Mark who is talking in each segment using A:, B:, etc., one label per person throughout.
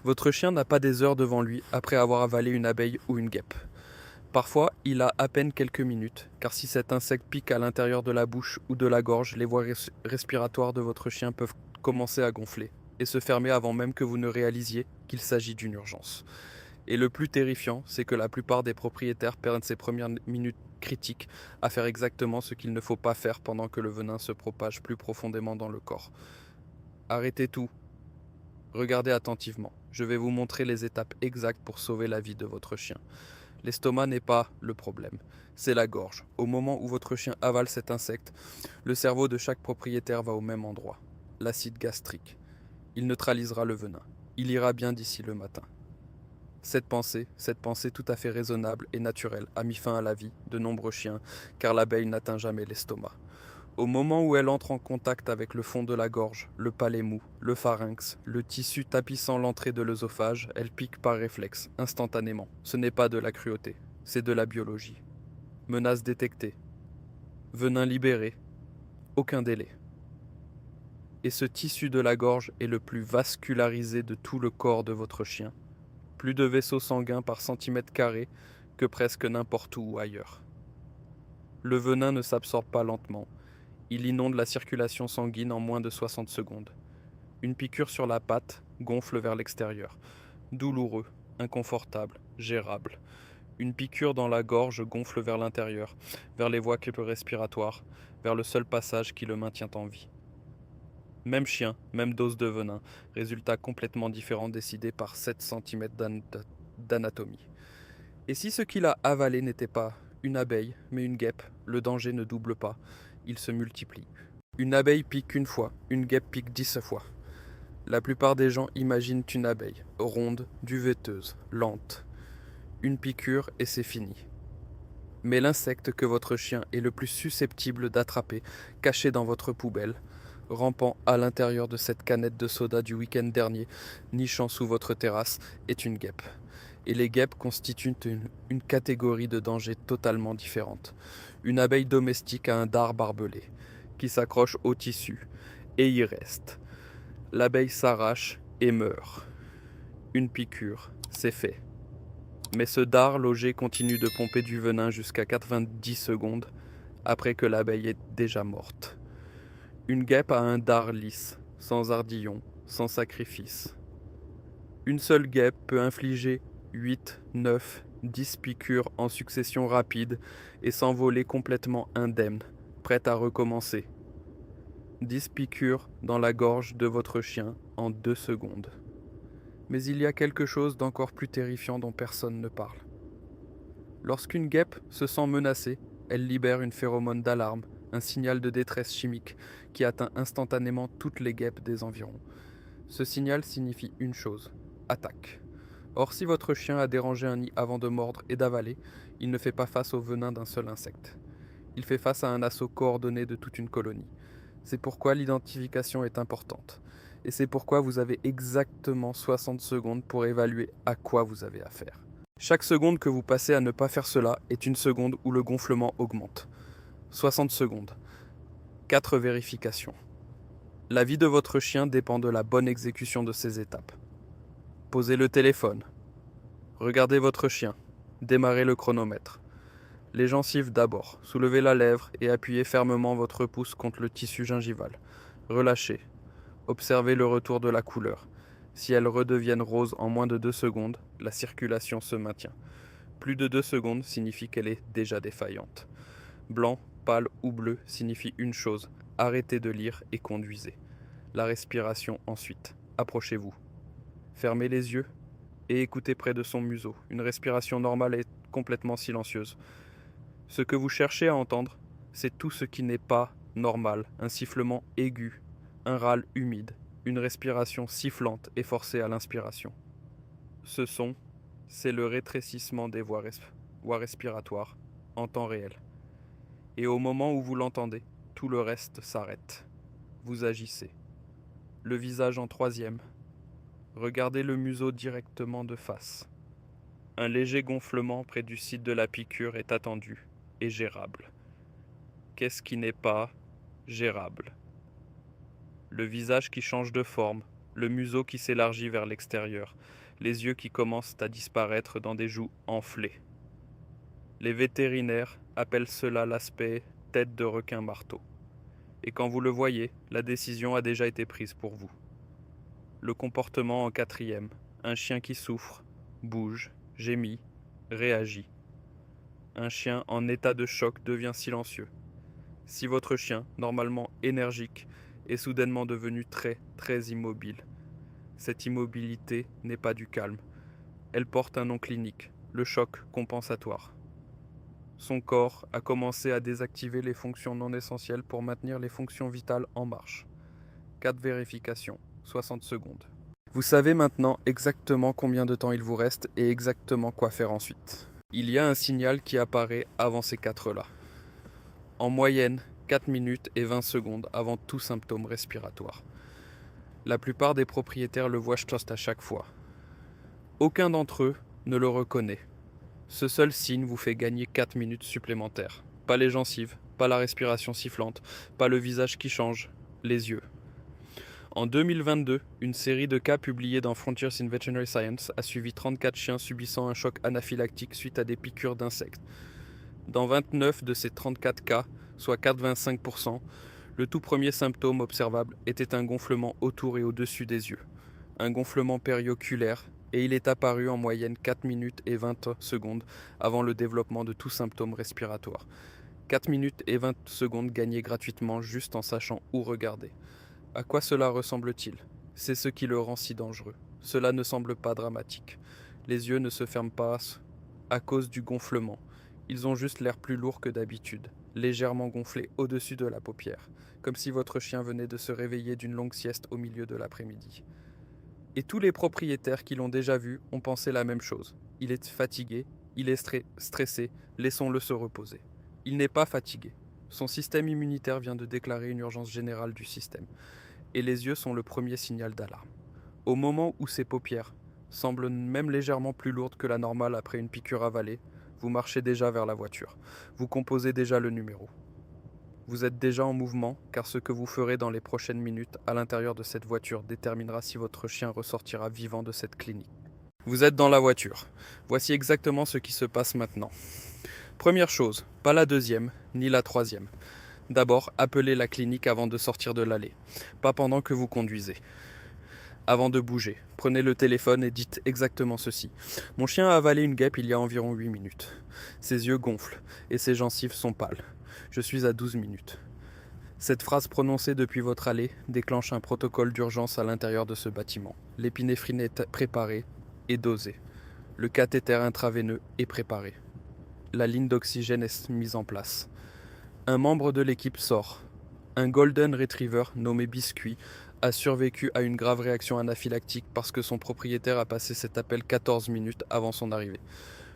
A: Votre chien n'a pas des heures devant lui après avoir avalé une abeille ou une guêpe. Parfois, il a à peine quelques minutes, car si cet insecte pique à l'intérieur de la bouche ou de la gorge, les voies respiratoires de votre chien peuvent commencer à gonfler et se fermer avant même que vous ne réalisiez qu'il s'agit d'une urgence. Et le plus terrifiant, c'est que la plupart des propriétaires perdent ces premières minutes critiques à faire exactement ce qu'il ne faut pas faire pendant que le venin se propage plus profondément dans le corps. Arrêtez tout. Regardez attentivement. Je vais vous montrer les étapes exactes pour sauver la vie de votre chien. L'estomac n'est pas le problème, c'est la gorge. Au moment où votre chien avale cet insecte, le cerveau de chaque propriétaire va au même endroit, l'acide gastrique. Il neutralisera le venin. Il ira bien d'ici le matin. Cette pensée tout à fait raisonnable et naturelle, a mis fin à la vie de nombreux chiens, car l'abeille n'atteint jamais l'estomac. Au moment où elle entre en contact avec le fond de la gorge, le palais mou, le pharynx, le tissu tapissant l'entrée de l'œsophage, elle pique par réflexe, instantanément. Ce n'est pas de la cruauté, c'est de la biologie. Menace détectée. Venin libéré. Aucun délai. Et ce tissu de la gorge est le plus vascularisé de tout le corps de votre chien. Plus de vaisseaux sanguins par centimètre carré que presque n'importe où ailleurs. Le venin ne s'absorbe pas lentement. Il inonde la circulation sanguine en moins de 60 secondes. Une piqûre sur la patte gonfle vers l'extérieur. Douloureux, inconfortable, gérable. Une piqûre dans la gorge gonfle vers l'intérieur, vers les voies respiratoires, vers le seul passage qui le maintient en vie. Même chien, même dose de venin, résultat complètement différent décidé par 7 cm d'anatomie. Et si ce qu'il a avalé n'était pas une abeille, mais une guêpe, le danger ne double pas, il se multiplie. Une abeille pique une fois, une guêpe pique 10 fois. La plupart des gens imaginent une abeille, ronde, duvetteuse, lente. Une piqûre et c'est fini. Mais l'insecte que votre chien est le plus susceptible d'attraper, caché dans votre poubelle, rampant à l'intérieur de cette canette de soda du week-end dernier, nichant sous votre terrasse, est une guêpe. Et les guêpes constituent une catégorie de danger totalement différente. Une abeille domestique a un dard barbelé, qui s'accroche au tissu, et y reste. L'abeille s'arrache et meurt. Une piqûre, c'est fait. Mais ce dard logé continue de pomper du venin jusqu'à 90 secondes après que l'abeille est déjà morte. Une guêpe a un dard lisse, sans ardillon, sans sacrifice. Une seule guêpe peut infliger 8, 9, 10 piqûres en succession rapide et s'envoler complètement indemne, prête à recommencer. 10 piqûres dans la gorge de votre chien en 2 secondes. Mais il y a quelque chose d'encore plus terrifiant dont personne ne parle. Lorsqu'une guêpe se sent menacée, elle libère une phéromone d'alarme, un signal de détresse chimique qui atteint instantanément toutes les guêpes des environs. Ce signal signifie une chose, attaque. Or, si votre chien a dérangé un nid avant de mordre et d'avaler, il ne fait pas face au venin d'un seul insecte. Il fait face à un assaut coordonné de toute une colonie. C'est pourquoi l'identification est importante. Et c'est pourquoi vous avez exactement 60 secondes pour évaluer à quoi vous avez affaire. Chaque seconde que vous passez à ne pas faire cela est une seconde où le gonflement augmente. 60 secondes. 4 vérifications. La vie de votre chien dépend de la bonne exécution de ces étapes. Posez le téléphone. Regardez votre chien. Démarrez le chronomètre. Les gencives d'abord. Soulevez la lèvre et appuyez fermement votre pouce contre le tissu gingival. Relâchez. Observez le retour de la couleur. Si elles redeviennent roses en moins de 2 secondes, la circulation se maintient. Plus de 2 secondes signifie qu'elle est déjà défaillante. Blanc, pâle ou bleu signifie une chose, arrêtez de lire et conduisez. La respiration ensuite. Approchez-vous. Fermez les yeux et écoutez près de son museau. Une respiration normale est complètement silencieuse. Ce que vous cherchez à entendre, c'est tout ce qui n'est pas normal. Un sifflement aigu, un râle humide, une respiration sifflante et forcée à l'inspiration. Ce son, c'est le rétrécissement des voies respiratoires en temps réel. Et au moment où vous l'entendez, tout le reste s'arrête. Vous agissez. Le visage en troisième. Regardez le museau directement de face. Un léger gonflement près du site de la piqûre est attendu et gérable. Qu'est-ce qui n'est pas gérable? Le visage qui change de forme, le museau qui s'élargit vers l'extérieur, les yeux qui commencent à disparaître dans des joues enflées. Les vétérinaires appellent cela l'aspect tête de requin marteau. Et quand vous le voyez, la décision a déjà été prise pour vous. Le comportement en quatrième, un chien qui souffre, bouge, gémit, réagit. Un chien en état de choc devient silencieux. Si votre chien, normalement énergique, est soudainement devenu très immobile, cette immobilité n'est pas du calme. Elle porte un nom clinique, le choc compensatoire. Son corps a commencé à désactiver les fonctions non essentielles pour maintenir les fonctions vitales en marche. 4 vérifications, 60 secondes. Vous savez maintenant exactement combien de temps il vous reste et exactement quoi faire ensuite. Il y a un signal qui apparaît avant ces 4-là. En moyenne, 4 minutes et 20 secondes avant tout symptôme respiratoire. La plupart des propriétaires le voient juste à chaque fois. Aucun d'entre eux ne le reconnaît. Ce seul signe vous fait gagner 4 minutes supplémentaires. Pas les gencives, pas la respiration sifflante, pas le visage qui change, les yeux. En 2022, une série de cas publiés dans Frontiers in Veterinary Science a suivi 34 chiens subissant un choc anaphylactique suite à des piqûres d'insectes. Dans 29 de ces 34 cas, soit 85%, le tout premier symptôme observable était un gonflement autour et au-dessus des yeux, un gonflement périoculaire, et il est apparu en moyenne 4 minutes et 20 secondes avant le développement de tout symptôme respiratoire. 4 minutes et 20 secondes gagnées gratuitement juste en sachant où regarder. À quoi cela ressemble-t-il ? C'est ce qui le rend si dangereux. Cela ne semble pas dramatique. Les yeux ne se ferment pas à cause du gonflement. Ils ont juste l'air plus lourds que d'habitude, légèrement gonflés au-dessus de la paupière, comme si votre chien venait de se réveiller d'une longue sieste au milieu de l'après-midi. Et tous les propriétaires qui l'ont déjà vu ont pensé la même chose. Il est fatigué, il est stressé, laissons-le se reposer. Il n'est pas fatigué. Son système immunitaire vient de déclarer une urgence générale du système. Et les yeux sont le premier signal d'alarme. Au moment où ses paupières semblent même légèrement plus lourdes que la normale après une piqûre avalée, vous marchez déjà vers la voiture. Vous composez déjà le numéro. Vous êtes déjà en mouvement, car ce que vous ferez dans les prochaines minutes à l'intérieur de cette voiture déterminera si votre chien ressortira vivant de cette clinique. Vous êtes dans la voiture. Voici exactement ce qui se passe maintenant. Première chose, pas la deuxième, ni la troisième. D'abord, appelez la clinique avant de sortir de l'allée, pas pendant que vous conduisez. Avant de bouger, prenez le téléphone et dites exactement ceci. Mon chien a avalé une guêpe il y a environ 8 minutes. Ses yeux gonflent et ses gencives sont pâles. Je suis à 12 minutes. Cette phrase prononcée depuis votre allée déclenche un protocole d'urgence à l'intérieur de ce bâtiment. L'épinéphrine est préparée et dosée. Le cathéter intraveineux est préparé. La ligne d'oxygène est mise en place. Un membre de l'équipe sort. Un Golden Retriever nommé Biscuit a survécu à une grave réaction anaphylactique parce que son propriétaire a passé cet appel 14 minutes avant son arrivée.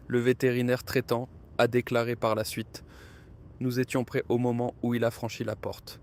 A: Le vétérinaire traitant a déclaré par la suite « Nous étions prêts au moment où il a franchi la porte.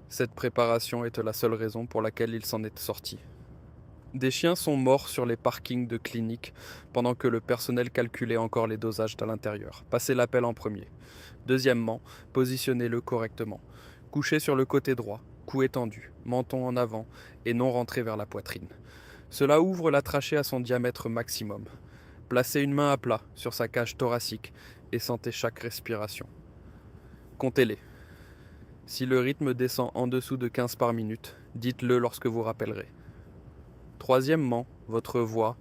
A: Cette préparation était la seule raison pour laquelle il s'en est sorti. » Des chiens sont morts sur les parkings de cliniques pendant que le personnel calculait encore les dosages à l'intérieur. Passez l'appel en premier. Deuxièmement, positionnez-le correctement. Couché sur le côté droit, cou étendu, menton en avant et non rentré vers la poitrine. Cela ouvre la trachée à son diamètre maximum. Placez une main à plat sur sa cage thoracique et sentez chaque respiration. Comptez-les. Si le rythme descend en dessous de 15 par minute, dites-le lorsque vous rappellerez. Troisièmement, votre voix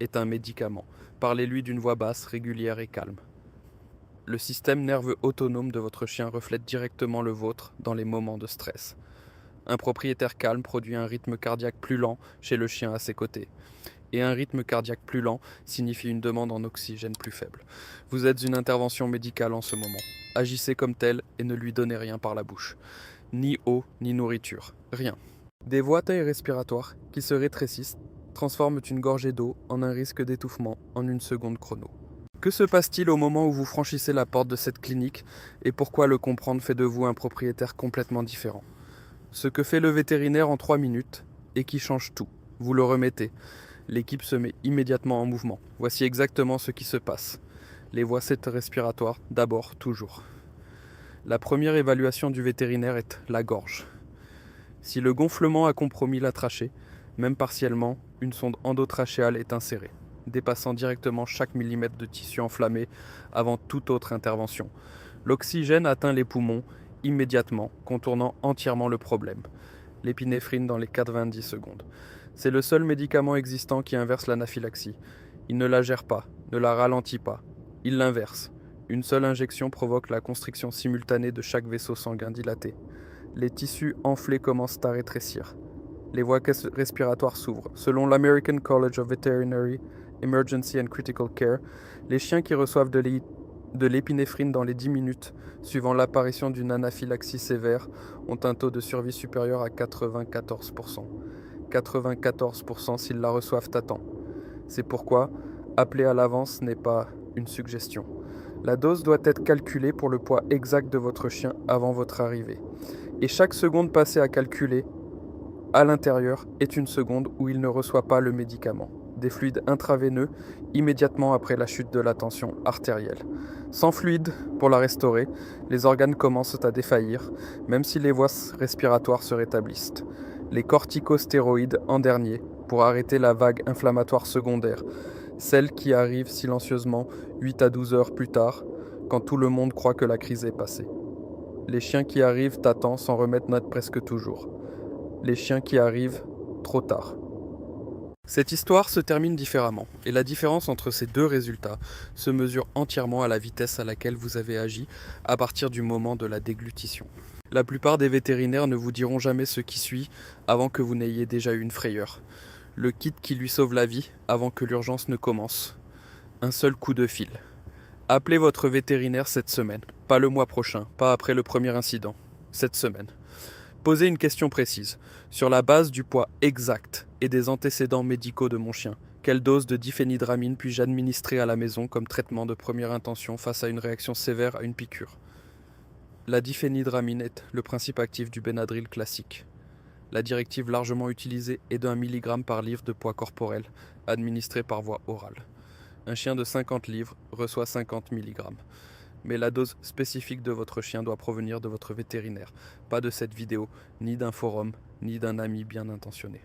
A: est un médicament. Parlez-lui d'une voix basse, régulière et calme. Le système nerveux autonome de votre chien reflète directement le vôtre dans les moments de stress. Un propriétaire calme produit un rythme cardiaque plus lent chez le chien à ses côtés. Et un rythme cardiaque plus lent signifie une demande en oxygène plus faible. Vous êtes une intervention médicale en ce moment. Agissez comme tel et ne lui donnez rien par la bouche. Ni eau, ni nourriture. Rien. Des voies respiratoires qui se rétrécissent transforment une gorgée d'eau en un risque d'étouffement en une seconde chrono. Que se passe-t-il au moment où vous franchissez la porte de cette clinique et pourquoi le comprendre fait de vous un propriétaire complètement différent? Ce que fait le vétérinaire en 3 minutes et qui change tout. Vous le remettez. L'équipe se met immédiatement en mouvement. Voici exactement ce qui se passe. Les voies respiratoires, d'abord, toujours. La première évaluation du vétérinaire est la gorge. Si le gonflement a compromis la trachée, Même partiellement, une sonde endotrachéale est insérée, dépassant directement chaque millimètre de tissu enflammé avant toute autre intervention. L'oxygène atteint les poumons immédiatement, contournant entièrement le problème. L'épinéphrine dans les 90 secondes. C'est le seul médicament existant qui inverse l'anaphylaxie. Il ne la gère pas, ne la ralentit pas. Il l'inverse. Une seule injection provoque la constriction simultanée de chaque vaisseau sanguin dilaté. Les tissus enflés commencent à rétrécir. Les voies respiratoires s'ouvrent. Selon l'American College of Veterinary Emergency and Critical Care, les chiens qui reçoivent de l'épinéphrine dans les 10 minutes, suivant l'apparition d'une anaphylaxie sévère, ont un taux de survie supérieur à 94%. 94% s'ils la reçoivent à temps. C'est pourquoi appeler à l'avance n'est pas une suggestion. La dose doit être calculée pour le poids exact de votre chien avant votre arrivée. Et chaque seconde passée à calculer à l'intérieur est une seconde où il ne reçoit pas le médicament. Des fluides intraveineux immédiatement après la chute de la tension artérielle. Sans fluide pour la restaurer, les organes commencent à défaillir, même si les voies respiratoires se rétablissent. Les corticostéroïdes en dernier, pour arrêter la vague inflammatoire secondaire, celle qui arrive silencieusement 8 à 12 heures plus tard, quand tout le monde croit que la crise est passée. Les chiens qui arrivent à temps s'en remettent presque toujours. Les chiens qui arrivent trop tard. Cette histoire se termine différemment, et la différence entre ces deux résultats se mesure entièrement à la vitesse à laquelle vous avez agi à partir du moment de la déglutition. La plupart des vétérinaires ne vous diront jamais ce qui suit avant que vous n'ayez déjà eu une frayeur. Le kit qui lui sauve la vie avant que l'urgence ne commence. Un seul coup de fil. Appelez votre vétérinaire cette semaine, pas le mois prochain, pas après le premier incident, cette semaine. Posez une question précise. Sur la base du poids exact et des antécédents médicaux de mon chien, quelle dose de diphénhydramine puis-je administrer à la maison comme traitement de première intention face à une réaction sévère à une piqûre? La diphénhydramine est le principe actif du Benadryl classique. La directive largement utilisée est d'1 mg par livre de poids corporel, administré par voie orale. Un chien de 50 livres reçoit 50 mg. Mais la dose spécifique de votre chien doit provenir de votre vétérinaire, pas de cette vidéo, ni d'un forum, ni d'un ami bien intentionné.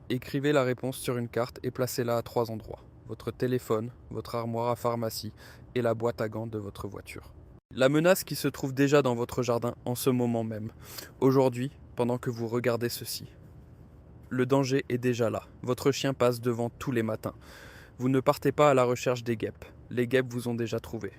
A: Écrivez la réponse sur une carte et placez-la à 3 endroits. Votre téléphone, votre armoire à pharmacie et la boîte à gants de votre voiture. La menace qui se trouve déjà dans votre jardin en ce moment même, aujourd'hui, pendant que vous regardez ceci. Le danger est déjà là. Votre chien passe devant tous les matins. Vous ne partez pas à la recherche des guêpes. Les guêpes vous ont déjà trouvé.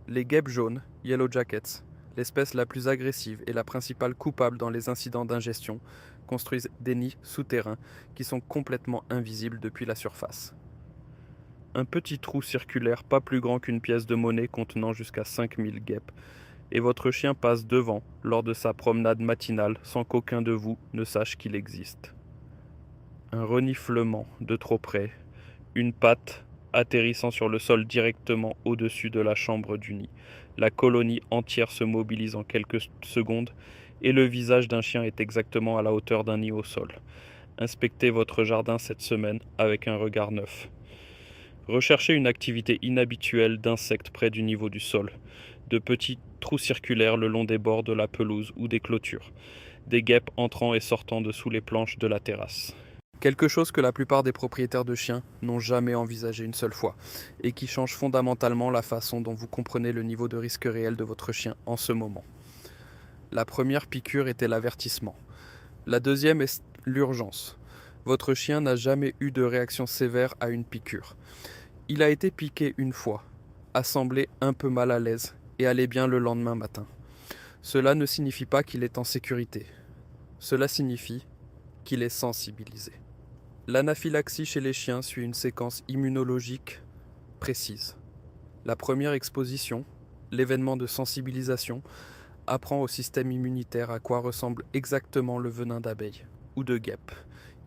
A: Les guêpes jaunes, Yellow Jackets, l'espèce la plus agressive et la principale coupable dans les incidents d'ingestion, construisent des nids souterrains qui sont complètement invisibles depuis la surface. Un petit trou circulaire pas plus grand qu'une pièce de monnaie contenant jusqu'à 5000 guêpes, et votre chien passe devant lors de sa promenade matinale sans qu'aucun de vous ne sache qu'il existe. Un reniflement de trop près, une patte atterrissant sur le sol directement au-dessus de la chambre du nid. La colonie entière se mobilise en quelques secondes et le visage d'un chien est exactement à la hauteur d'un nid au sol. Inspectez votre jardin cette semaine avec un regard neuf. Recherchez une activité inhabituelle d'insectes près du niveau du sol. De petits trous circulaires le long des bords de la pelouse ou des clôtures. Des guêpes entrant et sortant de sous les planches de la terrasse. Quelque chose que la plupart des propriétaires de chiens n'ont jamais envisagé une seule fois, et qui change fondamentalement la façon dont vous comprenez le niveau de risque réel de votre chien en ce moment. La première piqûre était l'avertissement. La deuxième est l'urgence. Votre chien n'a jamais eu de réaction sévère à une piqûre. Il a été piqué une fois, a semblé un peu mal à l'aise et allait bien le lendemain matin. Cela ne signifie pas qu'il est en sécurité. Cela signifie qu'il est sensibilisé. L'anaphylaxie chez les chiens suit une séquence immunologique précise. La première exposition, l'événement de sensibilisation, apprend au système immunitaire à quoi ressemble exactement le venin d'abeille ou de guêpe.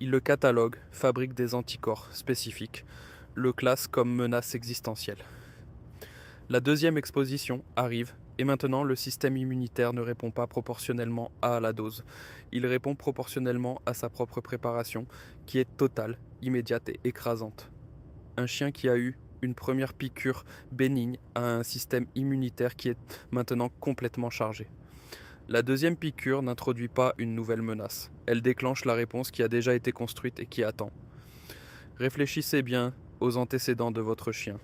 A: Il le catalogue, fabrique des anticorps spécifiques, le classe comme menace existentielle. La deuxième exposition arrive et maintenant le système immunitaire ne répond pas proportionnellement à la dose. Il répond proportionnellement à sa propre préparation qui est totale, immédiate et écrasante. Un chien qui a eu une première piqûre bénigne a un système immunitaire qui est maintenant complètement chargé. La deuxième piqûre n'introduit pas une nouvelle menace. Elle déclenche la réponse qui a déjà été construite et qui attend. Réfléchissez bien aux antécédents de votre chien.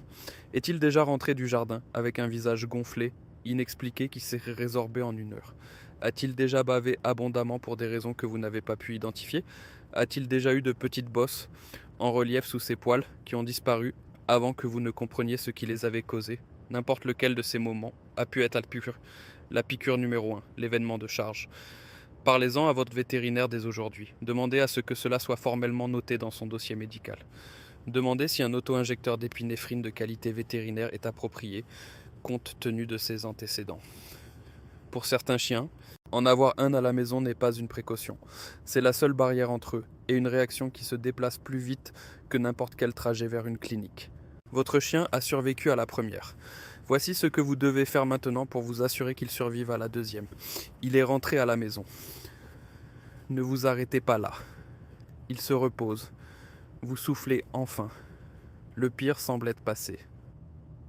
A: Est-il déjà rentré du jardin avec un visage gonflé, inexpliqué qui s'est résorbé en 1 heure? A-t-il déjà bavé abondamment pour des raisons que vous n'avez pas pu identifier? A-t-il déjà eu de petites bosses en relief sous ses poils qui ont disparu avant que vous ne compreniez ce qui les avait causées? N'importe lequel de ces moments a pu être la piqûre numéro 1, l'événement de charge. Parlez-en à votre vétérinaire dès aujourd'hui. Demandez à ce que cela soit formellement noté dans son dossier médical. Demandez si un auto-injecteur d'épinéphrine de qualité vétérinaire est approprié, compte tenu de ses antécédents. Pour certains chiens, en avoir un à la maison n'est pas une précaution. C'est la seule barrière entre eux, et une réaction qui se déplace plus vite que n'importe quel trajet vers une clinique. Votre chien a survécu à la première. Voici ce que vous devez faire maintenant pour vous assurer qu'il survive à la deuxième. Il est rentré à la maison. Ne vous arrêtez pas là. Il se repose. Vous soufflez enfin. Le pire semble être passé.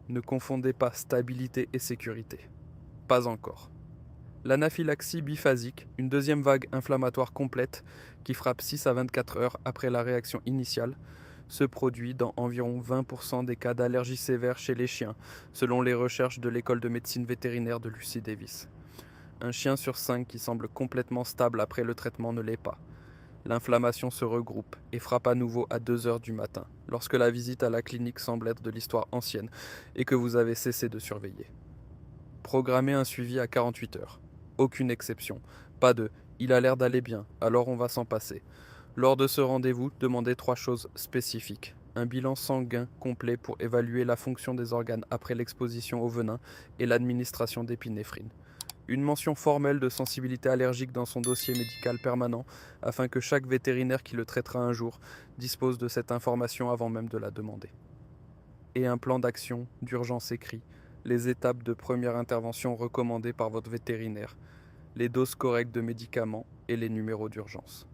A: Ne confondez pas stabilité et sécurité. Pas encore. L'anaphylaxie biphasique, une deuxième vague inflammatoire complète qui frappe 6 à 24 heures après la réaction initiale, se produit dans environ 20% des cas d'allergie sévère chez les chiens, selon les recherches de l'école de médecine vétérinaire de Lucy Davis. Un chien sur 5 qui semble complètement stable après le traitement ne l'est pas. L'inflammation se regroupe et frappe à nouveau à 2 heures du matin, lorsque la visite à la clinique semble être de l'histoire ancienne et que vous avez cessé de surveiller. Programmez un suivi à 48 heures. Aucune exception. Pas de « il a l'air d'aller bien, alors on va s'en passer ». Lors de ce rendez-vous, demandez 3 choses spécifiques. Un bilan sanguin complet pour évaluer la fonction des organes après l'exposition au venin et l'administration d'épinéphrine. Une mention formelle de sensibilité allergique dans son dossier médical permanent afin que chaque vétérinaire qui le traitera un jour dispose de cette information avant même de la demander. Et un plan d'action d'urgence écrit, les étapes de première intervention recommandées par votre vétérinaire, les doses correctes de médicaments et les numéros d'urgence.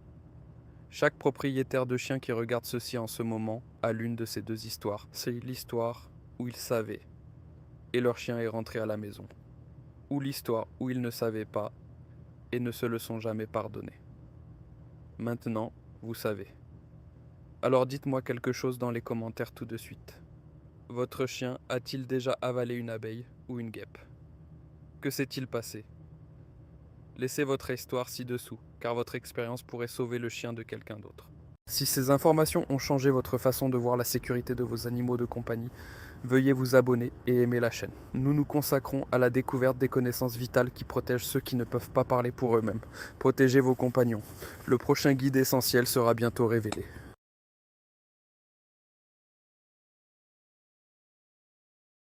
A: Chaque propriétaire de chien qui regarde ceci en ce moment a l'une de ces 2 histoires. C'est l'histoire où ils savaient et leur chien est rentré à la maison, ou l'histoire où ils ne savaient pas et ne se le sont jamais pardonné. Maintenant, vous savez. Alors dites-moi quelque chose dans les commentaires tout de suite. Votre chien a-t-il déjà avalé une abeille ou une guêpe? Que s'est-il passé? Laissez votre histoire ci-dessous, car votre expérience pourrait sauver le chien de quelqu'un d'autre. Si ces informations ont changé votre façon de voir la sécurité de vos animaux de compagnie, veuillez vous abonner et aimer la chaîne. Nous nous consacrons à la découverte des connaissances vitales qui protègent ceux qui ne peuvent pas parler pour eux-mêmes. Protégez vos compagnons. Le prochain guide essentiel sera bientôt révélé.